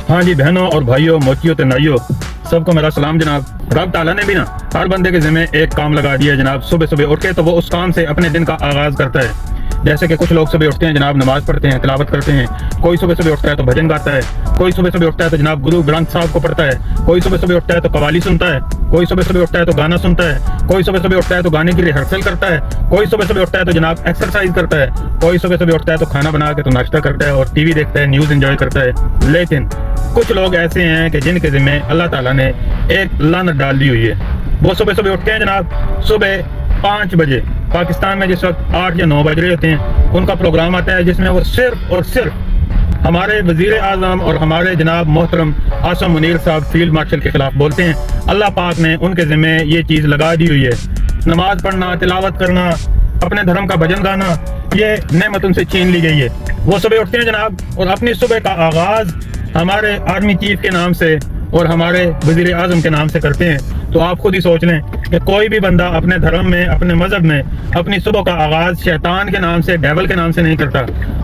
ہاں جی بہنوں اور بھائیوں، موچیوں تے نائیوں، سب کو میرا سلام جناب۔ رب تعالیٰ نے بھی نا ہر بندے کے ذمہ ایک کام لگا دیا ہے جناب۔ صبح صبح اٹھ کے تو وہ اس کام سے اپنے دن کا آغاز کرتا ہے۔ جیسے کہ کچھ لوگ صبح اٹھتے ہیں جناب، نماز پڑھتے ہیں، تلاوت کرتے ہیں۔ کوئی صبح صبح اٹھتا ہے تو بھجن گاتا ہے، کوئی صبح صبح اٹھتا ہے تو جناب گرو گرنتھ صاحب کو پڑھتا ہے، کوئی صبح صبح اٹھتا ہے تو قوالی سنتا ہے، کوئی صبح صبح اٹھتا ہے تو گانا سنتا ہے، کوئی صبح صبح اٹھتا ہے تو گانے کی ریہرسل کرتا ہے، کوئی صبح صبح اٹھتا ہے تو جناب ایکسرسائز کرتا ہے، کوئی صبح صبح اٹھتا ہے تو کھانا بنا کے تو ناشتہ کرتا ہے اور ٹی وی دیکھتا ہے، نیوز انجوائے کرتا ہے۔ لیکن کچھ لوگ ایسے ہیں کہ جن کے ذمہ اللہ تعالیٰ نے ایک لعنت ڈال دی ہوئی ہے۔ وہ صبح صبح اٹھتے ہیں جناب، صبح 5 بجے پاکستان میں جس وقت 8 یا 9 بج رہے ہوتے ہیں، ان کا پروگرام آتا ہے جس میں وہ صرف اور صرف ہمارے وزیر اعظم اور ہمارے جناب محترم عاصم منیر صاحب فیلڈ مارشل کے خلاف بولتے ہیں۔ اللہ پاک نے ان کے ذمہ یہ چیز لگا دی ہوئی ہے۔ نماز پڑھنا، تلاوت کرنا، اپنے دھرم کا بھجن گانا، یہ نعمت ان سے چھین لی گئی ہے۔ وہ صبح اٹھتے ہیں جناب اور اپنی صبح کا آغاز ہمارے آرمی چیف کے نام سے اور ہمارے وزیر اعظم کے نام سے کرتے ہیں۔ تو آپ خود ہی سوچ لیں کہ کوئی بھی بندہ اپنے دھرم میں، اپنے مذہب میں اپنی صبح کا آغاز شیطان کے نام سے، ڈیول کے نام سے نہیں کرتا،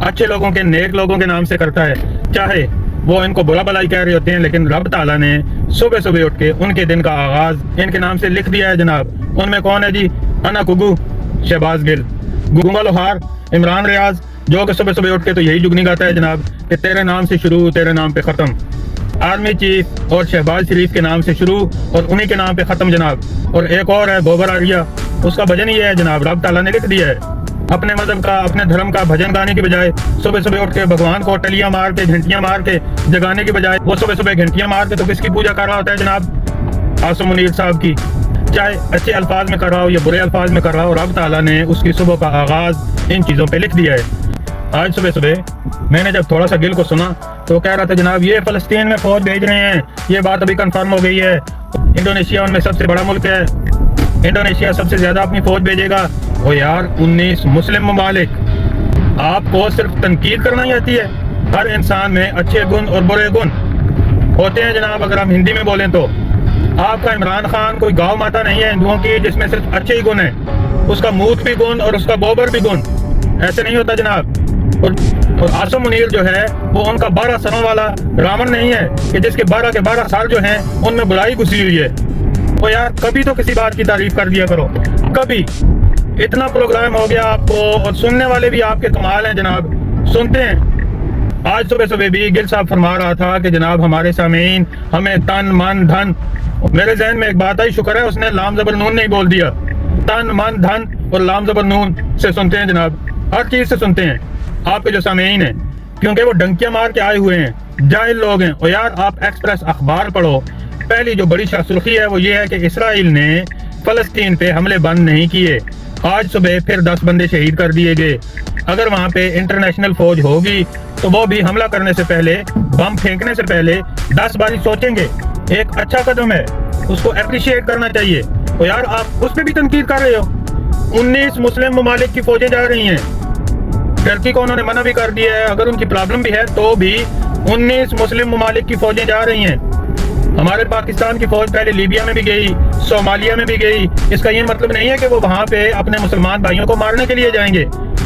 اچھے لوگوں کے، نیک لوگوں کے نام سے کرتا ہے۔ چاہے وہ ان کو برا بھلائی کہہ رہے ہوتے ہیں، لیکن رب تعالیٰ نے صبح صبح اٹھ کے ان کے دن کا آغاز ان کے نام سے لکھ دیا ہے جناب۔ ان میں کون ہے جی؟ انا گگو شہباز گل، گونگا لوہار عمران ریاض، جو کہ صبح صبح اٹھ کے تو یہی جگنی گاتا ہے جناب کہ تیرے نام سے شروع، تیرے نام پہ ختم۔ آرمی چیف اور شہباز شریف کے نام سے شروع اور انہی کے نام پہ ختم جناب۔ اور ایک اور ہے گوبر آریہ، اس کا بھجن یہ ہے جناب، رب تعالیٰ نے لکھ دیا ہے اپنے مذہب کا، اپنے دھرم کا بھجن گانے کی بجائے صبح صبح اٹھ کے بھگوان کو ٹلیاں مار کے، گھنٹیاں مار کے جگانے کی بجائے وہ صبح صبح گھنٹیاں مار کے تو کس کی پوجا کر رہا ہوتا ہے جناب؟ عاصم منیر صاحب کی۔ چاہے اچھے الفاظ میں کر رہا ہو یا برے الفاظ میں کر رہا ہو، رب تعالیٰ نے اس کی صبح کا آغاز ان چیزوں پہ لکھ دیا ہے۔ آج صبح صبح میں نے جب تھوڑا سا گل کو سنا تو وہ کہہ رہا تھا جناب یہ فلسطین میں فوج بھیج رہے ہیں، یہ بات ابھی کنفرم ہو گئی ہے، انڈونیشیا ان میں سب سے بڑا ملک ہے، انڈونیشیا سب سے زیادہ اپنی فوج بھیجے گا۔ وہ یار 19 مسلم ممالک، آپ کو صرف تنقید کرنا ہی آتی ہے؟ ہر انسان میں اچھے گن اور برے گن ہوتے ہیں جناب۔ اگر ہم ہندی میں بولیں تو آپ کا عمران خان کوئی گاؤں ماتا نہیں ہے ہندوؤں کی جس میں صرف اچھے ہی گن ہیں، اس کا موت بھی گن اور اس کا گوبر بھی گن، ایسے نہیں ہوتا جناب۔ اور عاصم منیر جو ہے وہ ان کا 12 سروں والا راون نہیں ہے کہ جس کے 12 کے 12 سر جو ہیں ان میں برائی گھسی ہوئی ہے۔ وہ یار کبھی تو کسی بات کی تعریف کر دیا کرو، کبھی۔ اتنا پروگرام ہو گیا آپ کو، اور سننے والے بھی آپ کے کمال ہیں جناب، سنتے ہیں۔ آج صبح صبح بھی گل صاحب فرما رہا تھا کہ جناب ہمارے سامعین ہمیں تن من دھن، میرے ذہن میں ایک بات آئی، شکر ہے اس نے لام زبر نون نہیں بول دیا، تن من دھن اور لام زبر نون سے سنتے ہیں جناب، ہر چیز سے سنتے ہیں آپ کے جو سامعین ہیں، کیونکہ وہ ڈنکیاں مار کے آئے ہوئے ہیں، جاہل لوگ ہیں۔ اور یار آپ ایکسپریس اخبار پڑھو، پہلی جو بڑی سرخی ہے وہ یہ ہے کہ اسرائیل نے فلسطین پہ حملے بند نہیں کیے، آج صبح پھر 10 بندے شہید کر دیے گئے۔ اگر وہاں پہ انٹرنیشنل فوج ہوگی تو وہ بھی حملہ کرنے سے پہلے، بم پھینکنے سے پہلے 10 باری سوچیں گے۔ ایک اچھا قدم ہے، اس کو اپریشیٹ کرنا چاہیے۔ اور یار آپ اس پہ بھی تنقید کر رہے ہو۔ 19 مسلم ممالک کی فوجیں جا رہی ہیں، ٹرکی کو انہوں نے منع بھی کر دیا ہے، اگر ان کی پرابلم بھی ہے تو بھی 19 مسلم ممالک کی فوجیں جا رہی ہیں۔ ہمارے پاکستان کی فوج پہلے لیبیا میں بھی گئی، صومالیہ میں بھی گئی، اس کا یہ مطلب نہیں ہے کہ وہ وہاں پہ اپنے مسلمان بھائیوں کو مارنے کے لیے جائیں گے،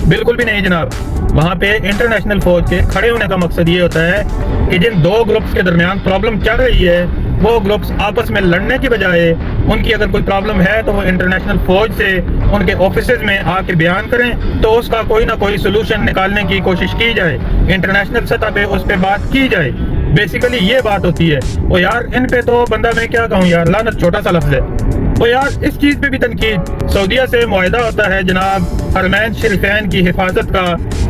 بالکل بھی نہیں جناب۔ وہاں پہ انٹرنیشنل فوج کے کھڑے ہونے کا مقصد یہ ہوتا ہے کہ جن 2 گروپس کے درمیان پرابلم چل رہی ہے، وہ گروپس آپس میں لڑنے کی بجائے ان کی اگر کوئی پرابلم ہے تو وہ انٹرنیشنل فوج سے ان کے آفیسز میں آ کے بیان کریں تو اس کا کوئی نہ کوئی سلوشن نکالنے کی کوشش کی جائے، انٹرنیشنل سطح پہ اس پہ بات کی جائے۔ بیسیکلی یہ بات ہوتی ہے۔ وہ یار ان پہ تو بندہ میں کیا کہوں یار، لعنت چھوٹا سا لفظ ہے۔ وہ یار اس چیز پہ بھی تنقید، سعودیہ سے معاہدہ ہوتا ہے جناب حرمین شریفین کی حفاظت کا،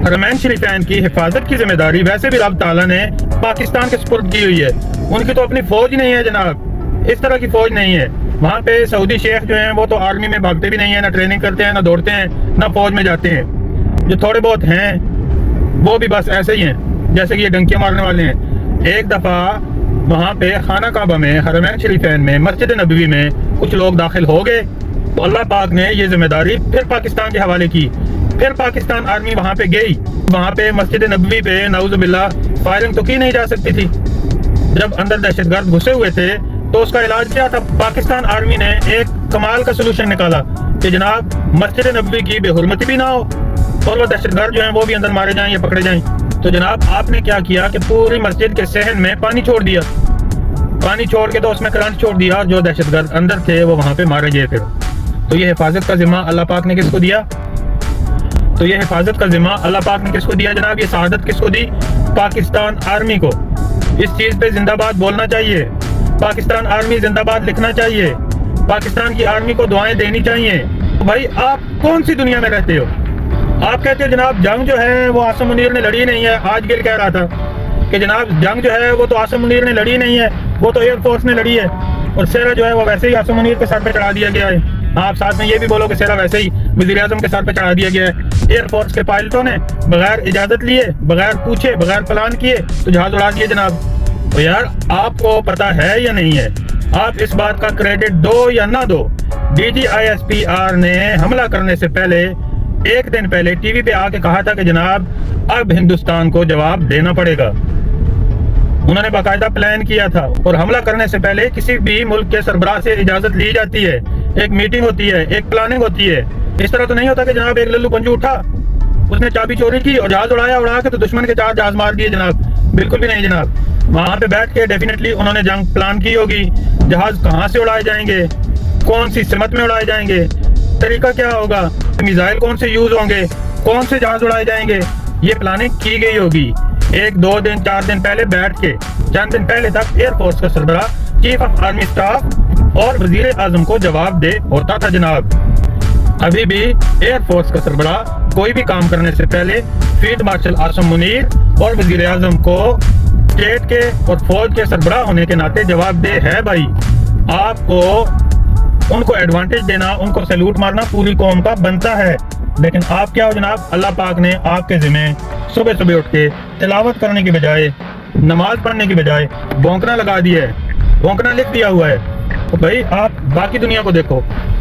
حرمین شریفین کی حفاظت کی ذمہ داری ویسے بھی رب تعالیٰ نے پاکستان کے سپرد کی ہوئی ہے۔ ان کی تو اپنی فوج نہیں ہے جناب، اس طرح کی فوج نہیں ہے۔ وہاں پہ سعودی شیخ جو ہیں وہ تو آرمی میں بھاگتے بھی نہیں ہیں، نہ ٹریننگ کرتے ہیں، نہ دوڑتے ہیں، نہ فوج میں جاتے ہیں۔ جو تھوڑے بہت ہیں وہ بھی بس ایسے ہی ہیں جیسے کہ یہ ڈنکیاں مارنے والے ہیں۔ ایک دفعہ وہاں پہ خانہ کعبہ میں، حرمین شریفین میں، مسجد نبوی میں کچھ لوگ داخل ہو گئے تو اللہ پاک نے یہ ذمہ داری پھر پاکستان کے حوالے کی۔ پھر پاکستان آرمی وہاں پہ گئی، وہاں پہ مسجد نبوی پہ نعوذ باللہ فائرنگ تو کی نہیں جا سکتی تھی۔ جب اندر دہشت گرد گھسے ہوئے تھے تو اس کا علاج کیا تھا؟ پاکستان آرمی نے ایک کمال کا سلوشن نکالا کہ جناب مسجد نبوی کی بے حرمتی بھی نہ ہو اور وہ دہشت گرد جو ہیں وہ بھی اندر مارے جائیں یا پکڑے جائیں۔ تو جناب آپ نے کیا کیا کہ پوری مسجد کے صحن میں پانی چھوڑ دیا، پانی چھوڑ کے تو اس میں کرنٹ چھوڑ دیا، اور جو دہشت گرد اندر تھے وہ وہاں پہ مارے گئے پھر۔ تو یہ حفاظت کا ذمہ اللہ پاک نے کس کو دیا؟ تو یہ حفاظت کا ذمہ اللہ پاک نے کس کو دیا جناب؟ یہ شہادت کس کو دی؟ پاکستان آرمی کو۔ اس چیز پہ زندہ باد بولنا چاہیے، پاکستان آرمی زندہ باد لکھنا چاہیے، پاکستان کی آرمی کو دعائیں دینی چاہیے۔ بھائی آپ کون سی دنیا میں رہتے ہو؟ آپ کہتے ہو جناب جنگ جو ہے وہ عاصم منیر نے لڑی نہیں ہے۔ آج گل کہہ رہا تھا کہ جناب جنگ جو ہے وہ تو عاصم منیر نے لڑی نہیں ہے، وہ تو ایئر فورس نے لڑی ہے، اور سیرا جو ہے وہ ویسے ہی عاصم منیر کے سر پہ چڑھا دیا گیا ہے۔ آپ ساتھ میں یہ بھی بولو کہ سیرا ویسے ہی وزیر اعظم کے سر پہ چڑھا دیا گیا ہے۔ ایئر فورس کے پائلٹوں نے بغیر اجازت لیے، بغیر پوچھے، بغیر پلان کیے تو جہاز اڑا دیے جناب۔ تو یار آپ کو پتا ہے یا نہیں ہے؟ آپ اس بات کا کریڈٹ دو یا نہ دو، D G I S P R نے حملہ کرنے سے پہلے ایک دن پہلے ٹی وی پہ آ کے کہا تھا کہ جناب اب ہندوستان کو جواب دینا پڑے گا۔ انہوں نے باقاعدہ پلان کیا تھا، اور حملہ کرنے سے پہلے کسی بھی ملک کے سربراہ سے اجازت لی جاتی ہے، ایک میٹنگ ہوتی ہے، ایک پلاننگ ہوتی ہے۔ اس طرح تو نہیں ہوتا کہ جناب ایک للو پنجو اٹھا، اس نے چابی چوری کی اور جہاز اڑا کے تو دشمن کے 4 جہاز مار دیے جناب۔ بالکل بھی نہیں جناب، وہاں پہ بیٹھ کے ڈیفینیٹلی انہوں نے جنگ پلان کی ہوگی، جہاز کہاں سے اڑائے جائیں گے، کون سی سمت میں اڑائے جائیں گے، طریقہ کیا ہوگا، میزائل کون سے یوز ہوں گے، کون سے جہاز اڑائے جائیں گے، یہ پلاننگ کی گئی ہوگی۔ 1 2 دن 4 دن پہلے بیٹھ کے، چند دن پہلے تک ایئر فورس کا سربراہ، چیف آف آرمی اسٹاف اور وزیر اعظم کو جواب دہ ہوتا تھا جناب۔ ابھی بھی ایئر فورس کا سربراہ کوئی بھی کام کرنے سے پہلے فیلڈ مارشل عاصم منیر اور وزیر اعظم کو اسٹیٹ کے اور فوج کے سربراہ ہونے کے ناطے جواب دہ ہے۔ بھائی آپ کو ان کو ایڈوانٹیج دینا، ان کو سیلوٹ مارنا پوری قوم کا بنتا ہے، لیکن آپ کیا ہو جناب؟ اللہ پاک نے آپ کے ذمہ صبح صبح اٹھ کے تلاوت کرنے کی بجائے، نماز پڑھنے کی بجائے بونکنا لگا دیا ہے، بونکنا لکھ دیا ہوا ہے۔ تو بھائی آپ باقی دنیا کو دیکھو،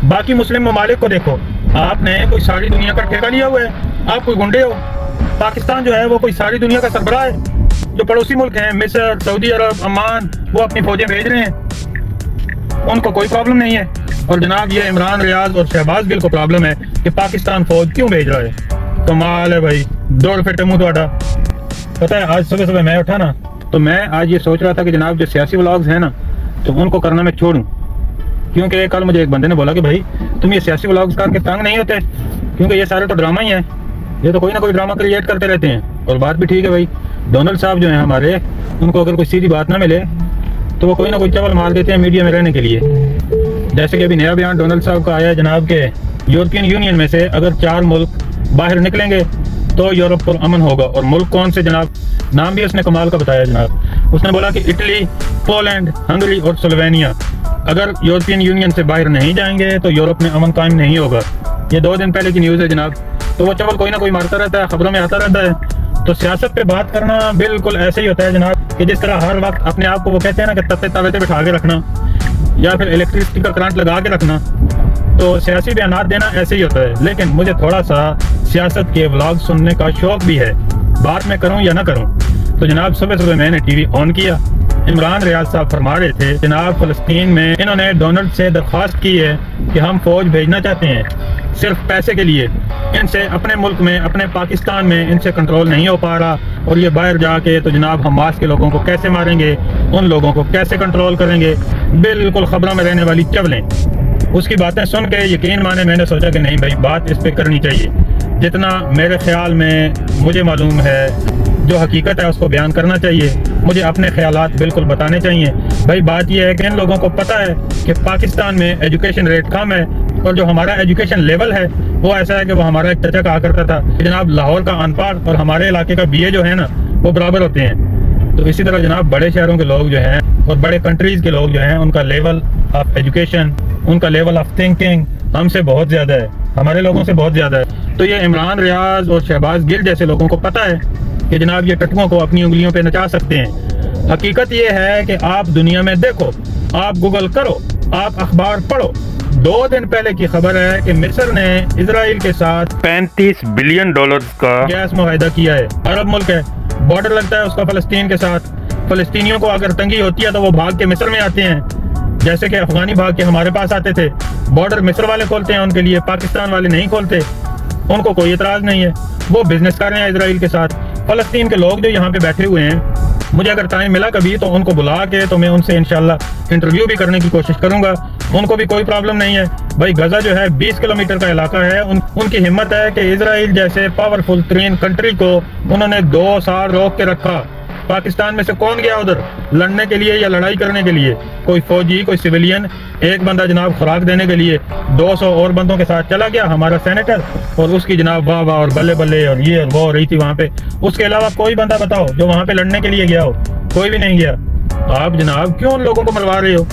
باقی مسلم ممالک کو دیکھو، آپ نے کوئی ساری دنیا کا ٹھیکہ لیا ہوا ہے؟ آپ کوئی گنڈے ہو؟ پاکستان جو ہے وہ کوئی ساری دنیا کا سربراہ ہے؟ جو پڑوسی ملک ہیں مصر، سعودی عرب، عمان، وہ اپنی فوجیں بھیج رہے ہیں، ان کو کوئی پرابلم نہیں ہے، اور جناب یہ عمران ریاض اور شہباز گل کو پرابلم ہے کہ پاکستان فوج کیوں بھیج رہا ہے۔ کمال ہے بھائی، 2 روپے ٹمو تھوڑا۔ پتہ ہے آج صبح میں اٹھا نا تو میں آج یہ سوچ رہا تھا کہ جناب جو سیاسی ولاگز ہیں نا تو ان کو کرنا میں چھوڑوں، کیونکہ کل مجھے ایک بندے نے بولا کہ بھائی تم یہ سیاسی ولاگز کر کے تنگ نہیں ہوتے، کیونکہ یہ سارے تو ڈرامہ ہی ہیں، یہ تو کوئی نہ کوئی ڈرامہ کریٹ کرتے رہتے ہیں۔ اور بات بھی ٹھیک ہے بھائی، ڈونلڈ صاحب جو ہیں ہمارے، ان کو اگر کوئی سیدھی بات نہ ملے تو وہ کوئی نہ کوئی چول مار دیتے ہیں میڈیا میں رہنے کے لیے۔ جیسے کہ ابھی نیا بیان ڈونلڈ صاحب کا آیا ہے جناب کہ یورپین یونین میں سے اگر 4 ملک باہر نکلیں گے تو یورپ پر امن ہوگا، اور ملک کون سے جناب؟ نام بھی اس نے کمال کا بتایا جناب، اس نے بولا کہ اٹلی، پولینڈ، ہنگری اور سلوینیا اگر یورپین یونین سے باہر نہیں جائیں گے تو یورپ میں امن قائم نہیں ہوگا۔ یہ 2 دن پہلے کی نیوز ہے جناب، تو وہ چول کوئی نہ کوئی مارتا رہتا ہے، خبروں میں آتا رہتا ہے۔ تو سیاست پہ بات کرنا بالکل ایسے ہی ہوتا ہے جناب کہ جس طرح ہر وقت اپنے آپ کو وہ کہتے ہیں نا کہ تتے توے پہ بٹھا کے رکھنا یا پھر الیکٹرسٹی کا کرنٹ لگا کے رکھنا، تو سیاسی بیانات دینا ایسے ہی ہوتا ہے۔ لیکن مجھے تھوڑا سا سیاست کے ولاگ سننے کا شوق بھی ہے، بات میں کروں یا نہ کروں۔ تو جناب صبح میں نے ٹی وی آن کیا، عمران ریاض صاحب فرما رہے تھے جناب فلسطین میں انہوں نے ڈونلڈ سے درخواست کی ہے کہ ہم فوج بھیجنا چاہتے ہیں صرف پیسے کے لیے، ان سے اپنے ملک میں، اپنے پاکستان میں ان سے کنٹرول نہیں ہو پا رہا، اور یہ باہر جا کے تو جناب حماس کے لوگوں کو کیسے ماریں گے، ان لوگوں کو کیسے کنٹرول کریں گے، بالکل خبروں میں رہنے والی چولیں۔ اس کی باتیں سن کے یقین مانے میں نے سوچا کہ نہیں بھائی بات اس پہ کرنی چاہیے، جتنا میرے خیال میں مجھے معلوم ہے، جو حقیقت ہے اس کو بیان کرنا چاہیے، مجھے اپنے خیالات بالکل بتانے چاہیے۔ بھائی بات یہ ہے کہ ان لوگوں کو پتہ ہے کہ پاکستان میں ایجوکیشن ریٹ کم ہے، اور جو ہمارا ایجوکیشن لیول ہے وہ ایسا ہے کہ وہ ہمارا ایک چچا کہا کرتا تھا کہ جناب لاہور کا ان پڑھ اور ہمارے علاقے کا BA جو ہے نا وہ برابر ہوتے ہیں۔ تو اسی طرح جناب بڑے شہروں کے لوگ جو ہیں اور بڑے کنٹریز کے لوگ جو ہیں ان کا لیول آف ایجوکیشن، ان کا لیول آف تھنکنگ ہم سے بہت زیادہ ہے، ہمارے لوگوں سے بہت زیادہ ہے۔ تو یہ عمران ریاض اور شہباز گل جیسے لوگوں کو پتہ ہے کہ جناب یہ ٹٹووں کو اپنی انگلیوں پہ نچا سکتے ہیں۔ حقیقت یہ ہے کہ آپ دنیا میں دیکھو، آپ گوگل کرو، آپ اخبار پڑھو، 2 دن پہلے کی خبر ہے کہ مصر نے اسرائیل کے ساتھ $35 بلین کا گیس معاہدہ کیا ہے۔ عرب ملک ہے، بارڈر لگتا ہے اس کا فلسطین کے ساتھ، فلسطینیوں کو اگر تنگی ہوتی ہے تو وہ بھاگ کے مصر میں آتے ہیں، جیسے کہ افغانی بھاگ کے ہمارے پاس آتے تھے۔ بارڈر مصر والے کھولتے ہیں ان کے لیے، پاکستان والے نہیں کھولتے، ان کو کوئی اعتراض نہیں ہے، وہ بزنس کر رہے ہیں اسرائیل کے ساتھ۔ فلسطین کے لوگ جو یہاں پہ بیٹھے ہوئے ہیں، مجھے اگر ٹائم ملا کبھی تو ان کو بلا کے تو میں ان سے انشاءاللہ انٹرویو بھی کرنے کی کوشش کروں گا. ان کو بھی کوئی پرابلم نہیں ہے. بھائی غزہ جو ہے 20 کلومیٹر کا علاقہ ہے. ان کی ہمت ہے کہ اسرائیل جیسے پاورفل ترین کنٹری کو انہوں نے 2 سال روک کے رکھا. پاکستان میں سے کون گیا ادھر لڑنے کے لیے یا لڑائی کرنے کے لیے؟ کوئی فوجی، کوئی سویلین. ایک بندہ جناب خوراک دینے کے لیے 200 اور بندوں کے ساتھ چلا گیا، ہمارا سینیٹر، اور اس کی جناب واہ واہ اور بلے بلے اور یہ اور وہ ہو رہی تھی وہاں پہ. اس کے علاوہ کوئی بندہ بتاؤ جو وہاں پہ لڑنے کے لیے گیا ہو؟ کوئی بھی نہیں گیا. آپ جناب کیوں ان لوگوں کو مروا رہے ہو؟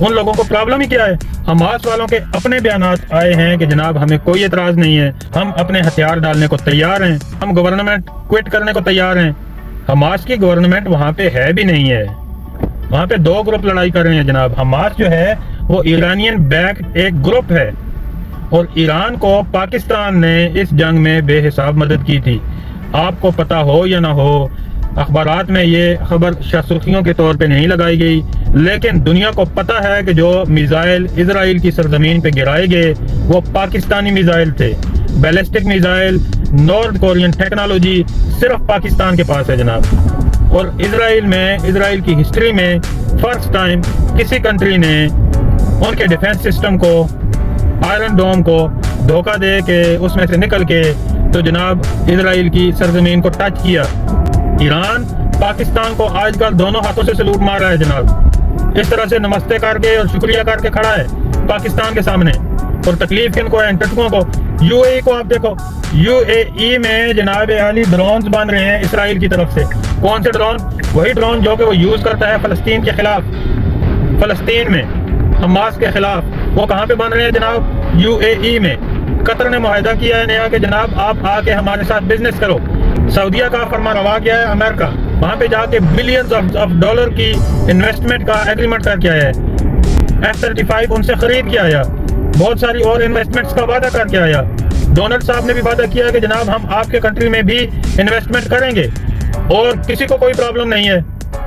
ان لوگوں کو پرابلم ہی کیا ہے؟ حماس والوں کے اپنے بیانات آئے ہیں کہ جناب ہمیں کوئی اعتراض نہیں ہے، ہم اپنے ہتھیار ڈالنے کو تیار ہیں، ہم گورنمنٹ کوئٹ کرنے کو تیار ہیں. حماس کی گورنمنٹ وہاں پہ ہے بھی نہیں ہے. وہاں پہ 2 گروپ لڑائی کر رہے ہیں جناب. حماس جو ہے وہ ایرانین بیک ایک گروپ ہے، اور ایران کو پاکستان نے اس جنگ میں بے حساب مدد کی تھی. آپ کو پتہ ہو یا نہ ہو، اخبارات میں یہ خبر سرخیوں کے طور پہ نہیں لگائی گئی، لیکن دنیا کو پتہ ہے کہ جو میزائل اسرائیل کی سرزمین پہ گرائے گئے وہ پاکستانی میزائل تھے. Ballistic missile, north Korean technology صرف پاکستان کے پاس ہے جناب. اور اسرائیل کی ہسٹری میں فرسٹ ٹائم کسی کنٹری نے ان کے ڈیفنس سسٹم کو، آئرن ڈوم کو دھوکہ دے کے اس میں سے نکل کے تو جناب اسرائیل کی سرزمین کو ٹچ کیا. ایران پاکستان کو آج کل دونوں ہاتھوں سے سلوٹ مار رہا ہے جناب. اس طرح سے نمستے کر کے اور شکریہ کر کے کھڑا ہے پاکستان کے سامنے. اور تکلیف کن کو ہے؟ ان ٹٹکوں کو. یو اے ای کو آپ دیکھو، یو اے ای میں جناب عالی ڈرونز بن رہے ہیں اسرائیل کی طرف سے. کون سے ڈرون؟ وہی ڈرون جو کہ وہ یوز کرتا ہے فلسطین کے خلاف، فلسطین میں حماس کے خلاف. وہ کہاں پہ بن رہے ہیں جناب؟ یو اے ای میں. قطر نے معاہدہ کیا ہے نیا کہ جناب آپ آ کے ہمارے ساتھ بزنس کرو. سعودیہ کا فرما روا کیا ہے امریکہ، وہاں پہ جا کے بلینز آف ڈالر کی انویسٹمنٹ کا ایگریمنٹ کر کے آیا ہے. F-35 ان سے خرید کے آیا. بہت ساری اور انویسٹمنٹس کا وعدہ کر کے آیا. ڈونلڈ صاحب نے بھی وعدہ کیا کہ جناب ہم آپ کے کنٹری میں بھی انویسٹمنٹ کریں گے. اور کسی کو کوئی پرابلم نہیں ہے،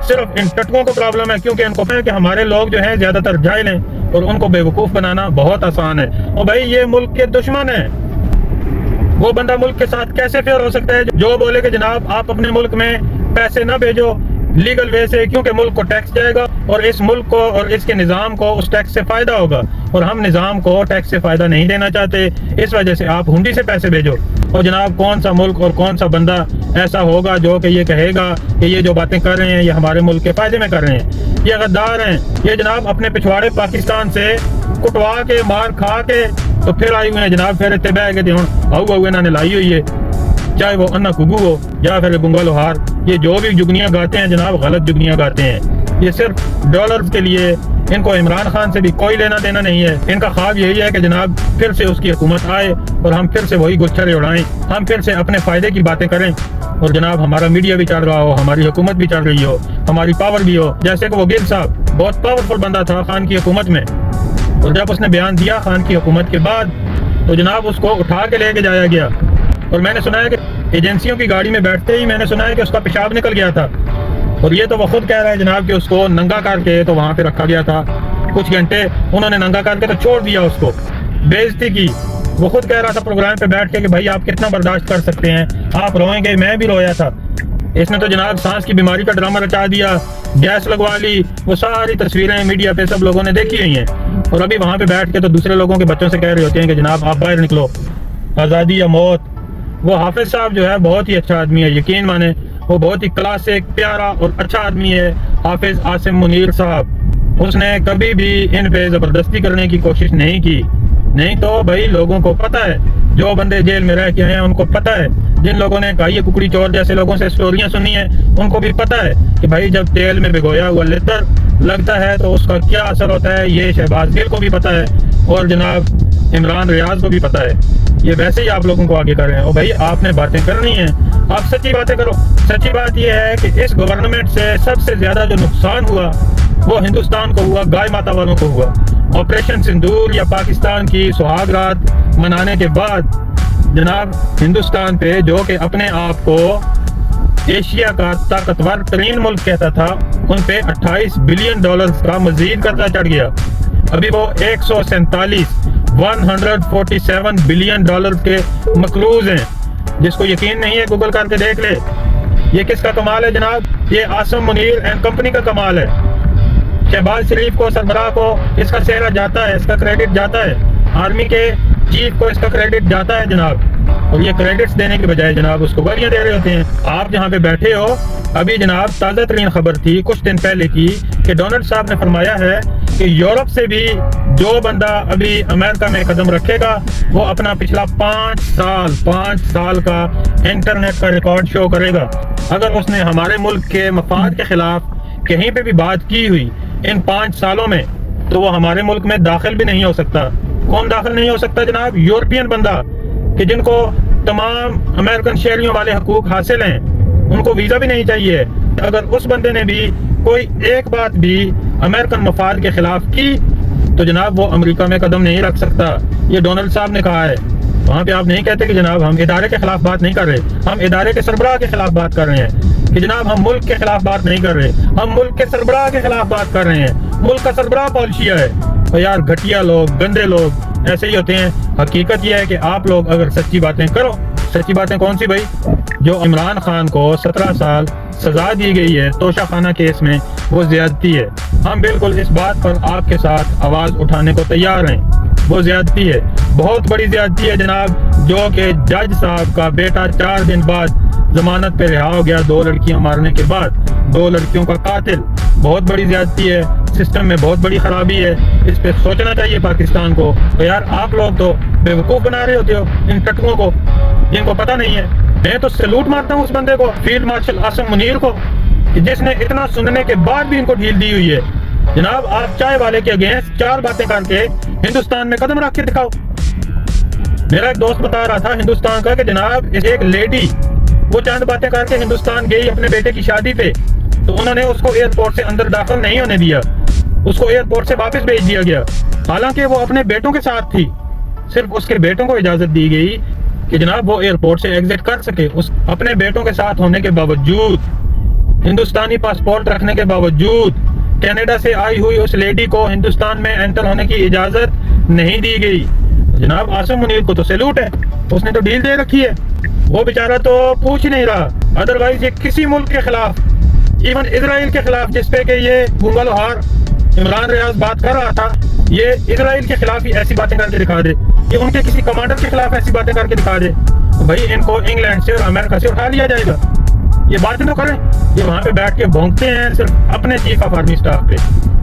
صرف ان ٹٹکوں کو پرابلم ہے، کیونکہ ان کو پتہ ہے کہ ہمارے لوگ جو ہیں زیادہ تر جاہل ہیں اور ان کو بیوقوف بنانا بہت آسان ہے. اور بھائی یہ ملک کے دشمن ہیں. وہ بندہ ملک کے ساتھ کیسے فیئر ہو سکتا ہے جو بولے کہ جناب آپ اپنے ملک میں پیسے نہ بھیجو لیگل وے سے، کیونکہ ملک کو ٹیکس جائے گا اور اس ملک کو اور اس کے نظام کو اس ٹیکس سے فائدہ ہوگا، اور ہم نظام کو ٹیکس سے فائدہ نہیں دینا چاہتے. اس وجہ سے آپ ہنڈی سے پیسے بھیجو. اور جناب کون سا ملک اور کون سا بندہ ایسا ہوگا جو کہ یہ کہے گا کہ یہ جو باتیں کر رہے ہیں یہ ہمارے ملک کے فائدے میں کر رہے ہیں؟ یہ غدار ہیں. یہ جناب اپنے پچھواڑے پاکستان سے کٹوا کے مار کھا کے تو پھر آئی ہوئے ہیں جناب. پھر اتنے بہ کے ہوں آؤ انہوں نے لائی ہوئی ہے، چاہے وہ انا کگو ہو یا پھر بنگا لوہار. یہ جو بھی جگنیاں گاتے ہیں جناب غلط جگنیاں گاتے ہیں. یہ صرف ڈالرز کے لیے. ان کو عمران خان سے بھی کوئی لینا دینا نہیں ہے. ان کا خواب یہی ہے کہ جناب پھر سے اس کی حکومت آئے اور ہم پھر سے وہی گچھرے اڑائیں، ہم پھر سے اپنے فائدے کی باتیں کریں، اور جناب ہمارا میڈیا بھی چل رہا ہو، ہماری حکومت بھی چل رہی ہو، ہماری پاور بھی ہو. جیسے کہ وہ گل صاحب بہت پاورفل بندہ تھا خان کی حکومت میں، اور جب اس نے بیان دیا خان کی حکومت کے بعد تو جناب اس کو اٹھا کے لے کے جایا گیا. اور میں نے سنا ہے کہ ایجنسیوں کی گاڑی میں بیٹھتے ہی میں نے سنا ہے کہ اس کا پیشاب نکل گیا تھا. اور یہ تو وہ خود کہہ رہا ہے جناب کہ اس کو ننگا کر کے تو وہاں پہ رکھا گیا تھا. کچھ گھنٹے انہوں نے ننگا کر کے تو چھوڑ دیا، اس کو بےعزتی کی. وہ خود کہہ رہا تھا پروگرام پہ بیٹھ کے کہ بھائی آپ کتنا برداشت کر سکتے ہیں، آپ روئیں گے. میں بھی رویا تھا. اس نے تو جناب سانس کی بیماری کا ڈرامہ رچا دیا، گیس لگوا لی. وہ ساری تصویریں میڈیا پہ سب لوگوں نے دیکھی ہوئی ہیں. اور ابھی وہاں پہ بیٹھ کے تو دوسرے لوگوں کے بچوں سے کہہ رہے ہوتے ہیں کہ جناب آپ باہر نکلو، آزادی یا موت. وہ حافظ صاحب جو ہے بہت ہی اچھا آدمی ہے، یقین مانے وہ بہت ہی کلاسک پیارا اور اچھا آدمی ہے. حافظ عاصم منیر صاحب، اس نے کبھی بھی ان پہ زبردستی کرنے کی کوشش نہیں کی. نہیں تو بھائی لوگوں کو پتہ ہے، جو بندے جیل میں رہ کے ہیں ان کو پتہ ہے. جن لوگوں نے کہی ککڑی چور جیسے لوگوں سے سٹوریاں سنی ہیں ان کو بھی پتہ ہے کہ بھائی جب تیل میں بھگویا ہوا لتر لگتا ہے تو اس کا کیا اثر ہوتا ہے. یہ شہباز گل کو بھی پتہ ہے اور جناب عمران ریاض کو بھی پتہ ہے. یہ ویسے ہی آپ لوگوں کو آگے کر رہے ہیں. اور بھائی آپ نے باتیں کرنی ہیں، آپ سچی باتیں کرو. سچی بات یہ ہے کہ اس گورنمنٹ سے سب سے زیادہ جو نقصان ہوا وہ ہندوستان کو ہوا، گائے ماتا والوں کو ہوا. آپریشن سندور یا پاکستان کی سہاگ رات منانے کے بعد جناب ہندوستان پہ جو کہ اپنے آپ کو ایشیا کا طاقتور ترین ملک کہتا تھا، ان پہ 28 بلین ڈالرز کا مزید قرضہ چڑھ گیا. ابھی وہ 147 بلین ڈالر کے مقروض ہیں. جس کو یقین نہیں ہے گوگل کر کے دیکھ لے. یہ کس کا کمال ہے جناب؟ یہ عاصم منیر اینڈ کمپنی کا کمال ہے۔ شہباز شریف کو، سربراہ کو اس کا سہرا جاتا ہے، اس کا کریڈٹ جاتا ہے، آرمی کے چیف کو اس کا کریڈٹ جاتا ہے جناب، اور یہ کریڈٹس دینے کے بجائے جناب اس کو گالیاں دے رہے ہوتے ہیں۔ آپ جہاں پہ بیٹھے ہو، ابھی جناب تازہ ترین خبر تھی کچھ دن پہلے کی کہ ڈونلڈ صاحب نے فرمایا ہے کہ یورپ سے بھی جو بندہ ابھی امریکہ میں قدم رکھے گا وہ اپنا پچھلا 5 سال کا انٹرنیٹ کا ریکارڈ شو کرے گا۔ اگر اس نے ہمارے ملک کے مفاد کے خلاف کہیں پہ بھی بات کی ہوئی ان 5 سالوں میں تو وہ ہمارے ملک میں داخل بھی نہیں ہو سکتا۔ کون داخل نہیں ہو سکتا جناب؟ یورپین بندہ، کہ جن کو تمام امریکن شہریوں والے حقوق حاصل ہیں، ان کو ویزا بھی نہیں چاہیے۔ اگر اس بندے نے بھی کوئی ایک بات بھی امریکن مفاد کے خلاف کی تو جناب وہ امریکہ میں قدم نہیں رکھ سکتا۔ یہ ڈونلڈ صاحب نے کہا ہے۔ وہاں پہ آپ نہیں کہتے کہ جناب ہم ادارے کے خلاف بات نہیں کر رہے، ہم ادارے کے سربراہ کے خلاف بات کر رہے ہیں، کہ جناب ہم ملک کے خلاف بات نہیں کر رہے، ہم ملک کے سربراہ کے خلاف بات کر رہے ہیں۔ ملک کا سربراہ پالیسیہ ہے۔ اور یار گھٹیا لوگ، گندے لوگ ایسے ہی ہوتے ہیں۔ حقیقت یہ ہے کہ آپ لوگ اگر سچی باتیں کرو، سچی باتیں کون سی بھائی؟ جو عمران خان کو 17 سال سزا دی گئی ہے توشہ خانہ کیس میں، وہ زیادتی ہے۔ ہم بالکل اس بات پر آپ کے ساتھ آواز اٹھانے کو تیار ہیں۔ وہ زیادتی ہے، بہت بڑی زیادتی ہے جناب، جو کہ جج صاحب کا بیٹا 4 دن بعد ضمانت پہ رہا ہو گیا 2 لڑکیاں مارنے کے بعد، 2 لڑکیوں کا قاتل۔ بہت بڑی زیادتی ہے، سسٹم میں بہت بڑی خرابی ہے، اس پہ سوچنا چاہیے پاکستان کو۔ تو یار آپ لوگ تو بیوقوف بنا رہے ہوتے ہو ان ٹٹوؤں کو جن کو پتہ نہیں ہے۔ میں تو سلوٹ مارتا ہوں اس بندے کو، فیلڈ مارشل عاصم منیر کو، کہ جس نے اتنا سننے کے بعد بھی ان کو ڈھیل دی ہوئی ہے۔ جناب آپ چائے والے کے اگینسٹ 4 باتیں کر کے ہندوستان میں قدم رکھ کے دکھاؤ۔ میرا ایک دوست بتا رہا تھا ہندوستان کا کہ جناب ایک لیڈی وہ چند باتیں کر کے ہندوستان گئی اپنے بیٹے کی شادی پہ، تو انہوں نے اس کو ایئرپورٹ سے اندر داخل نہیں ہونے دیا، اس کو ایئرپورٹ سے واپس بھیج دیا گیا، حالانکہ وہ اپنے بیٹوں کے ساتھ تھی۔ صرف اس کے بیٹوں کو اجازت دی گئی کہ جناب وہ ایئرپورٹ سے ایگزٹ کر سکے۔ اپنے بیٹوں کے ساتھ ہونے کے باوجود، ہندوستانی پاسپورٹ رکھنے کے باوجود، کینیڈا سے آئی ہوئی اس لیڈی کو ہندوستان میں انٹر ہونے کی اجازت نہیں دی گئی۔ جناب عاصم منیر کو تو سیلوٹ ہے، اس نے تو ڈیل دے رکھی ہے، وہ بیچارہ تو پوچھ ہی نہیں رہا۔ ادروائز یہ کسی ملک کے خلاف، ایون اسرائیل کے خلاف جس پہ کہ یہ گنگا لوہار عمران ریاض بات کر رہا تھا، یہ اسرائیل کے خلاف ہی ایسی باتیں کر کے دکھا دے، یہ ان کے کسی کمانڈر کے خلاف ایسی باتیں کر کے دکھا دے، بھائی ان کو انگلینڈ سے اور امریکہ سے اٹھا لیا جائے گا۔ یہ باتیں تو کریں۔ یہ وہاں پہ بیٹھ کے بھونکتے ہیں صرف اپنے چیف آف آرمی اسٹاف پہ،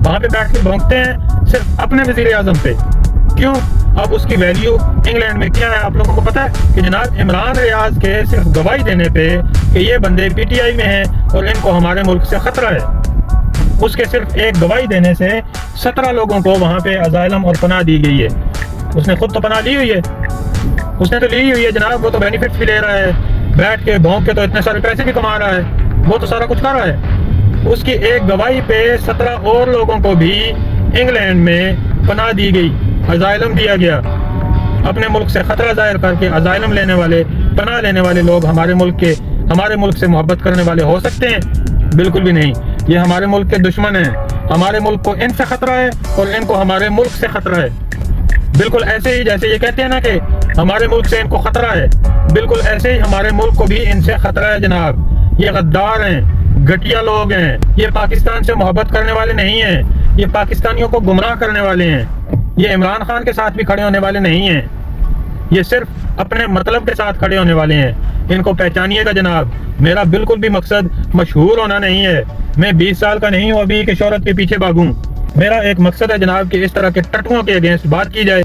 وہاں پہ بیٹھ کے بھونکتے ہیں صرف اپنے وزیر اعظم پہ۔ کیوں؟ اب اس کی ویلیو انگلینڈ میں کیا ہے آپ لوگوں کو پتا ہے کہ جناب عمران ریاض کے صرف گواہی دینے پہ کہ یہ بندے پی ٹی آئی میں ہیں اور ان کو ہمارے ملک سے خطرہ ہے، اس کے صرف ایک گواہی دینے سے 17 لوگوں کو وہاں پہ اسائلم اور پناہ دی گئی ہے۔ اس نے خود تو پناہ لی ہوئی ہے، اس نے تو لی ہوئی ہے جناب، وہ تو بینیفٹس بھی لے رہا ہے، بیٹھ کے بھونک کے تو اتنے سارے پیسے بھی کما رہا ہے، وہ تو سارا کچھ کر رہا ہے۔ اس کی ایک گواہی پہ 17 اور لوگوں کو بھی انگلینڈ میں پناہ دی گئی، اسائلم دیا گیا۔ اپنے ملک سے خطرہ ظاہر کر کے اسائلم لینے والے، پناہ لینے والے لوگ ہمارے ملک سے محبت کرنے والے ہو سکتے ہیں؟ بالکل بھی نہیں۔ یہ ہمارے ملک کے دشمن ہیں، ہمارے ملک کو ان سے خطرہ ہے اور ان کو ہمارے ملک سے خطرہ ہے۔ بالکل ایسے ہی جیسے یہ کہتے ہیں نا کہ ہمارے ملک سے ان کو خطرہ ہے، بالکل ایسے ہی ہمارے ملک کو بھی ان سے خطرہ ہے جناب۔ یہ غدار ہیں، گھٹیا لوگ ہیں، یہ پاکستان سے محبت کرنے والے نہیں ہیں، یہ پاکستانیوں کو گمراہ کرنے والے ہیں، یہ عمران خان کے ساتھ بھی کھڑے ہونے والے نہیں ہیں، یہ صرف اپنے مطلب کے ساتھ کھڑے ہونے والے ہیں۔ ان کو پہچانیے گا جناب۔ میرا بالکل بھی مقصد مشہور ہونا نہیں ہے، میں 20 سال کا نہیں ہوں ابھی کہ شہرت کے پیچھے بھاگوں۔ میرا ایک مقصد ہے جناب کہ اس طرح کے ٹٹوؤں کے اگینسٹ بات کی جائے۔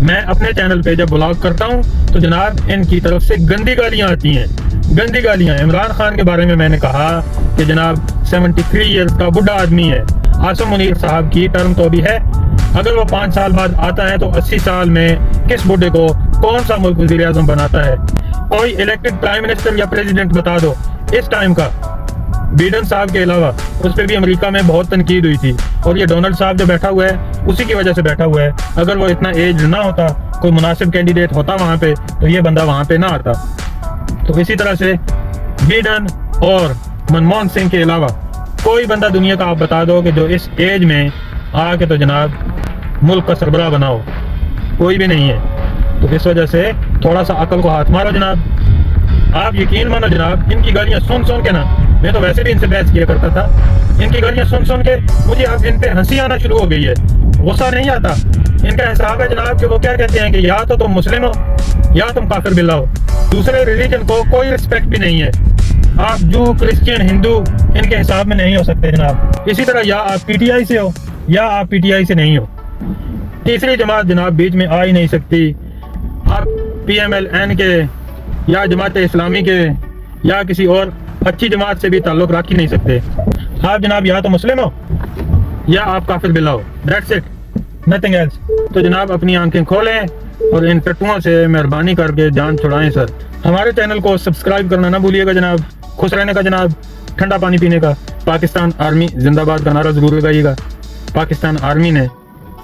میں اپنے چینل پہ جب بلاگ کرتا ہوں تو جناب ان کی طرف سے گندی گالیاں آتی ہیں، گندی گالیاں۔ عمران خان کے بارے میں نے کہا کہ جناب 73 ایئرز کا بڈھا آدمی ہے۔ عاصم منیر صاحب کی ٹرم تو بھی ہے، اگر وہ 5 سال بعد آتا ہے تو 80 سال میں کس بڈھے کو کون سا ملک وزیر اعظم بناتا ہے؟ کوئی الیکٹڈ پرائم منسٹر یا پریزیڈنٹ بتا دو اس ٹائم کا، بیڈن صاحب کے علاوہ۔ اس پہ بھی امریکہ میں بہت تنقید ہوئی تھی، اور یہ ڈونلڈ صاحب جو بیٹھا ہوا ہے اسی کی وجہ سے بیٹھا ہوا ہے۔ اگر وہ اتنا ایج نہ ہوتا، کوئی مناسب کینڈیڈیٹ ہوتا وہاں پہ، تو یہ بندہ وہاں پہ نہ آتا۔ تو اسی طرح سے بیڈن اور منموہن سنگھ کے علاوہ کوئی بندہ دنیا کا آپ بتا دو کہ جو اس ایج میں آ کے تو جناب ملک کا سربراہ بناؤ، کوئی بھی نہیں ہے۔ تو اس وجہ سے تھوڑا سا عقل کو ہاتھ مارو جناب۔ آپ یقین مانو جناب ان کی گالیاں سن کے نا میں تو ویسے بھی ان سے بحث کیا کرتا تھا، ان کی گالیاں سن کے مجھے اب ان پہ ہنسی آنا شروع ہو گئی ہے، غصہ نہیں آتا۔ ان کا حساب ہے جناب کہ وہ کیا کہتے ہیں کہ یا تو تم مسلم ہو یا تم کافر باللہ ہو، دوسرے ریلیجن کو کوئی رسپیکٹ بھی نہیں ہے۔ آپ جو کرسچین ہندو ان کے حساب میں نہیں ہو سکتے جناب۔ اسی طرح یا آپ پی ٹی آئی سے ہو یا آپ پی ٹی آئی سے نہیں ہو، تیسری جماعت جناب بیچ میں آ ہی نہیں سکتی۔ آپ پی ایم ایل این کے یا جماعت اسلامی کے یا کسی اور اچھی جماعت سے بھی تعلق رکھ ہی نہیں سکتے۔ آپ جناب یا تو مسلم ہو یا آپ کافر باللہ ہو، دیٹس اٹ، نتھنگ ایلس۔ تو جناب اپنی آنکھیں کھولیں اور ان ٹٹوؤں سے مہربانی کر کے جان چھڑائیں سر۔ ہمارے چینل کو سبسکرائب کرنا نہ بھولیے گا جناب۔ خوش رہنے کا جناب، ٹھنڈا پانی پینے کا، پاکستان آرمی زندہ باد کا نعرہ ضرور لگائیے گا۔ پاکستان آرمی نے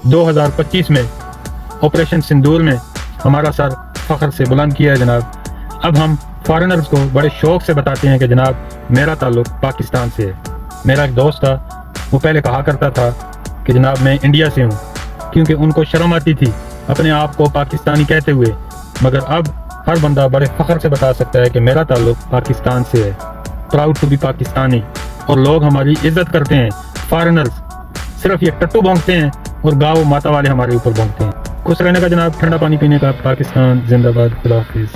2025 میں آپریشن سندور میں ہمارا سر فخر سے بلند کیا ہے جناب۔ اب ہم فارنرز کو بڑے شوق سے بتاتے ہیں کہ جناب میرا تعلق پاکستان سے ہے۔ میرا ایک دوست تھا، وہ پہلے کہا کرتا تھا کہ جناب میں انڈیا سے ہوں، کیونکہ ان کو شرم آتی تھی اپنے آپ کو پاکستانی کہتے ہوئے، مگر اب ہر بندہ بڑے فخر سے بتا سکتا ہے کہ میرا تعلق پاکستان سے ہے۔ پراؤڈ ٹو بی پاکستانی، اور لوگ ہماری عزت کرتے ہیں۔ فارنرز صرف یہ ٹٹو بھونکتے ہیں اور گاؤں ماتا والے ہمارے اوپر بھونکتے ہیں۔ خوش رہنے کا جناب، ٹھنڈا پانی پینے کا، پاکستان زندہ باد، خدا حافظ۔